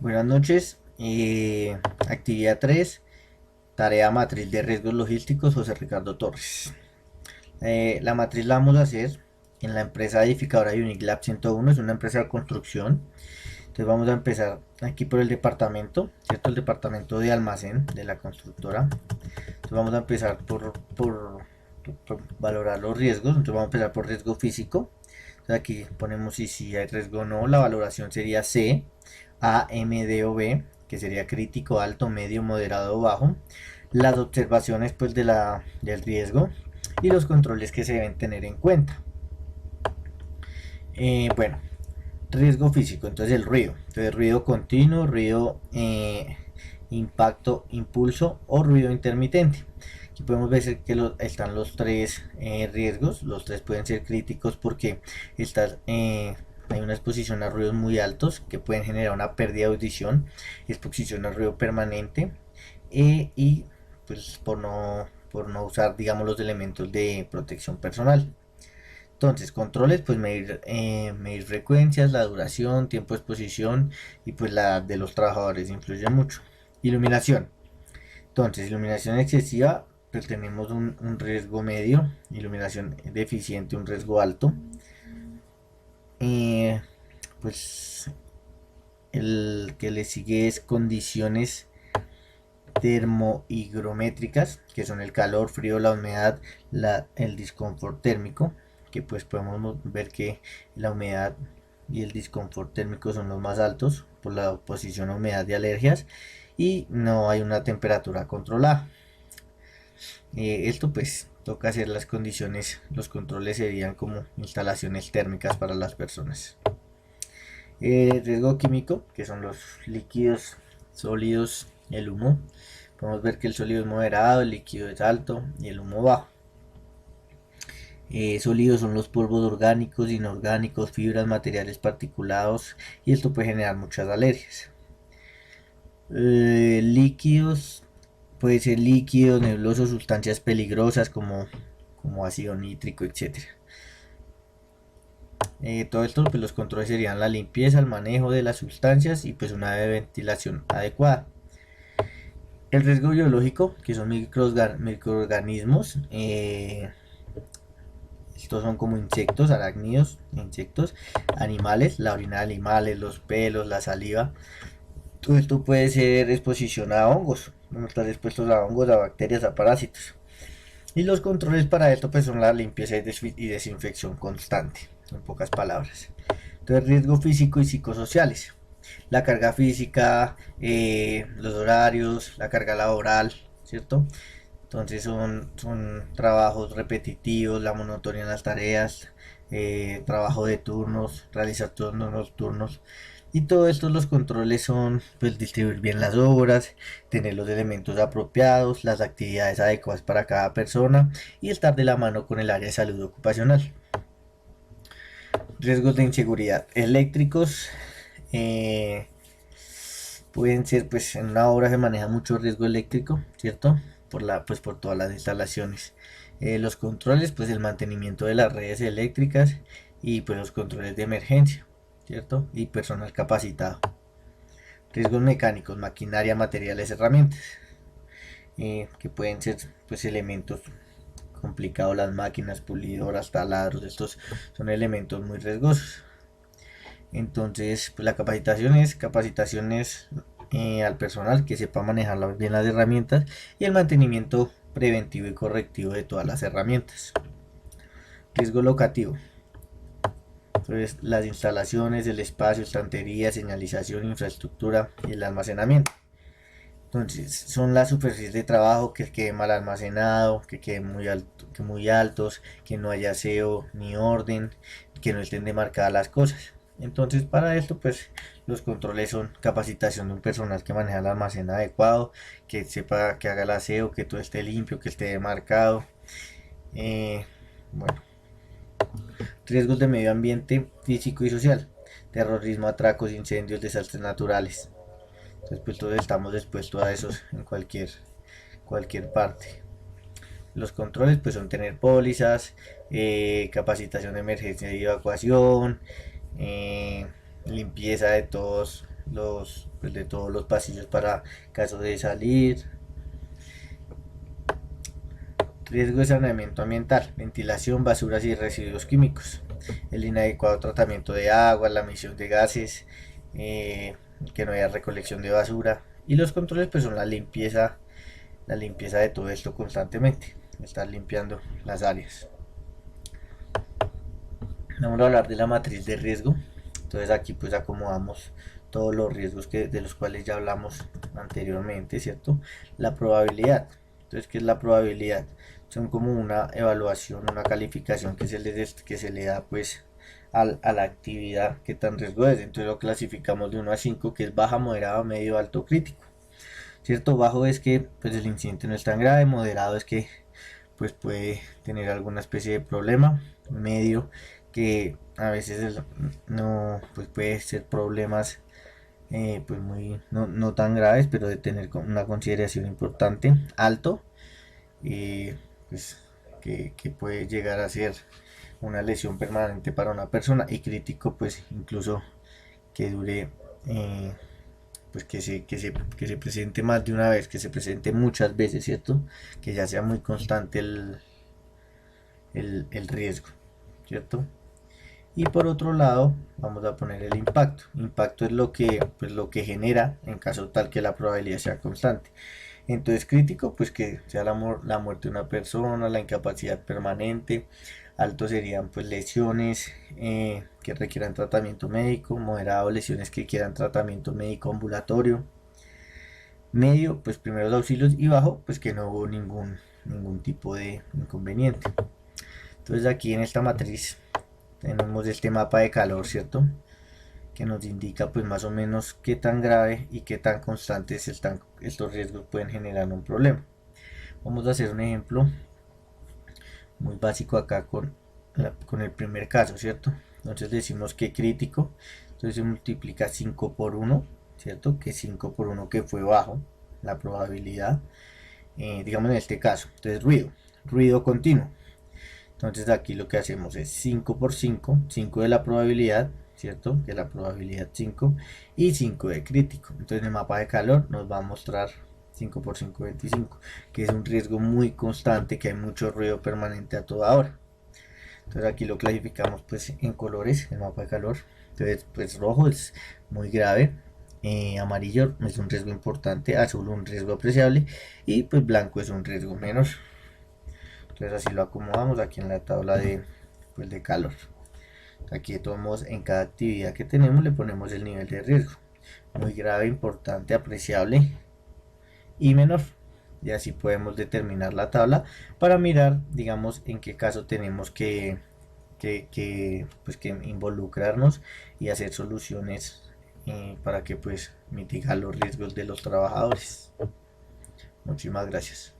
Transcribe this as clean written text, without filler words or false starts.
Buenas noches. Actividad 3, tarea matriz de riesgos logísticos, José Ricardo Torres. La matriz la vamos a hacer en la empresa edificadora Unilab 101, es una empresa de construcción. Entonces vamos a empezar aquí por el departamento, ¿cierto? El departamento de almacén de la constructora. Entonces vamos a empezar por valorar los riesgos. Entonces vamos a empezar por riesgo físico. Entonces aquí ponemos si hay riesgo o no. La valoración sería C, A, M, D o B, que sería crítico, alto, medio, moderado o bajo. Las observaciones pues del riesgo y los controles que se deben tener en cuenta. Bueno, riesgo físico, entonces el ruido. Entonces ruido continuo, ruido impacto, impulso o ruido intermitente. Aquí podemos ver que están los tres riesgos. Los tres pueden ser críticos porque hay una exposición a ruidos muy altos que pueden generar una pérdida de audición, exposición a ruido permanente y pues por no usar, digamos, los elementos de protección personal. Entonces, controles, pues medir frecuencias, la duración, tiempo de exposición y pues la de los trabajadores influye mucho. Iluminación. Entonces, iluminación excesiva, pues tenemos un riesgo medio, iluminación deficiente, un riesgo alto. Pues el que le sigue es condiciones termohigrométricas, que son el calor, frío, la humedad, el disconfort térmico, que pues podemos ver que la humedad y el disconfort térmico son los más altos por la oposición a humedad y alergias, y no hay una temperatura controlada. Esto pues toca hacer las condiciones, los controles serían como instalaciones térmicas para las personas. Riesgo químico, que son los líquidos, sólidos, el humo. Podemos ver que el sólido es moderado, el líquido es alto y el humo bajo. Sólidos son los polvos orgánicos, inorgánicos, fibras, materiales particulados, y esto puede generar muchas alergias. Líquidos, puede ser líquidos, nebulosos, sustancias peligrosas como ácido nítrico, etcétera. Todo esto, pues los controles serían la limpieza, el manejo de las sustancias y pues una ventilación adecuada. El riesgo biológico, que son microorganismos, estos son como insectos, arácnidos, insectos, animales, la orina de animales, los pelos, la saliva. Todo esto puede ser exposición a hongos, no estar expuestos a hongos, a bacterias, a parásitos. Y los controles para esto pues son la limpieza y desinfección constante, en pocas palabras. Entonces, riesgo físico y psicosociales. La carga física, los horarios, la carga laboral, ¿cierto? Entonces son trabajos repetitivos, la monotonía en las tareas, trabajo de turnos, realizar turnos nocturnos. Y todo esto los controles son pues distribuir bien las obras, tener los elementos apropiados, las actividades adecuadas para cada persona y estar de la mano con el área de salud ocupacional. Riesgos de inseguridad eléctricos. eh, Pueden ser, pues en una obra se maneja mucho riesgo eléctrico, ¿cierto? Pues por todas las instalaciones. Los controles, pues el mantenimiento de las redes eléctricas y pues los controles de emergencia, ¿cierto? Y personal capacitado. Riesgos mecánicos, maquinaria, materiales, herramientas, que pueden ser pues elementos complicados, las máquinas, pulidoras, taladros, estos son elementos muy riesgosos. Entonces, pues la capacitación es al personal que sepa manejar bien las herramientas y el mantenimiento preventivo y correctivo de todas las herramientas. Riesgo locativo. Entonces, las instalaciones, el espacio, estantería, señalización, infraestructura y el almacenamiento. Entonces, son las superficies de trabajo que quede mal almacenado, que queden muy altos, que no haya aseo ni orden, que no estén demarcadas las cosas. Entonces, para esto, pues los controles son capacitación de un personal que maneja el almacén adecuado, que sepa que haga el aseo, que todo esté limpio, que esté demarcado. Bueno, riesgos de medio ambiente físico y social, terrorismo, atracos, incendios, desastres naturales. Entonces, pues todos estamos expuestos a esos en cualquier parte. Los controles pues son tener pólizas, capacitación de emergencia y evacuación, limpieza pues, de todos los pasillos para caso de salir. Riesgo de saneamiento ambiental, ventilación, basuras y residuos químicos, el inadecuado tratamiento de agua, la emisión de gases, que no haya recolección de basura, y los controles pues son la limpieza de todo esto constantemente, estar limpiando las áreas. Vamos a hablar de la matriz de riesgo. Entonces aquí pues acomodamos todos los riesgos de los cuales ya hablamos anteriormente, ¿cierto? La probabilidad. Entonces, ¿qué es la probabilidad? Son como una evaluación, una calificación que se le da pues a la actividad que tan riesgo es. Entonces lo clasificamos de 1 a 5, que es baja, moderado, medio, alto, crítico. ¿Cierto? Bajo es que pues el incidente no es tan grave, moderado es que pues puede tener alguna especie de problema, medio que a veces no pues puede ser problemas pues muy no tan graves, pero de tener una consideración importante, alto pues que puede llegar a ser una lesión permanente para una persona, y crítico pues incluso que dure pues que se presente más de una vez, que se presente muchas veces, ¿cierto? Que ya sea muy constante el riesgo, ¿cierto? Y por otro lado vamos a poner el impacto. Impacto es lo que genera en caso tal que la probabilidad sea constante. Entonces crítico pues que sea la muerte de una persona, la incapacidad permanente. Alto serían pues lesiones que requieran tratamiento médico. Moderado, lesiones que quieran tratamiento médico ambulatorio. Medio pues primeros auxilios, y bajo pues que no hubo ningún tipo de inconveniente. Entonces aquí en esta matriz tenemos este mapa de calor, ¿cierto? Que nos indica pues más o menos qué tan grave y qué tan constantes estos riesgos pueden generar un problema. Vamos a hacer un ejemplo muy básico acá con el primer caso, ¿cierto? Entonces decimos que crítico, entonces se multiplica 5 por 1, ¿cierto? Que 5 por 1 que fue bajo la probabilidad, digamos en este caso. Entonces ruido continuo. Entonces aquí lo que hacemos es 5 por 5, 5 de la probabilidad, ¿cierto? Que la probabilidad 5 y 5 de crítico. Entonces en el mapa de calor nos va a mostrar 5 por 5, 25, que es un riesgo muy constante, que hay mucho ruido permanente a toda hora. Entonces aquí lo clasificamos pues en colores, el mapa de calor. Entonces pues rojo es muy grave, amarillo es un riesgo importante, azul un riesgo apreciable, y pues blanco es un riesgo menor. Entonces así lo acomodamos aquí en la tabla pues de calor. Aquí de todos modos en cada actividad que tenemos le ponemos el nivel de riesgo: muy grave, importante, apreciable y menor. Y así podemos determinar la tabla para mirar, digamos, en qué caso tenemos pues, que involucrarnos y hacer soluciones para que pues mitigar los riesgos de los trabajadores. Muchísimas gracias.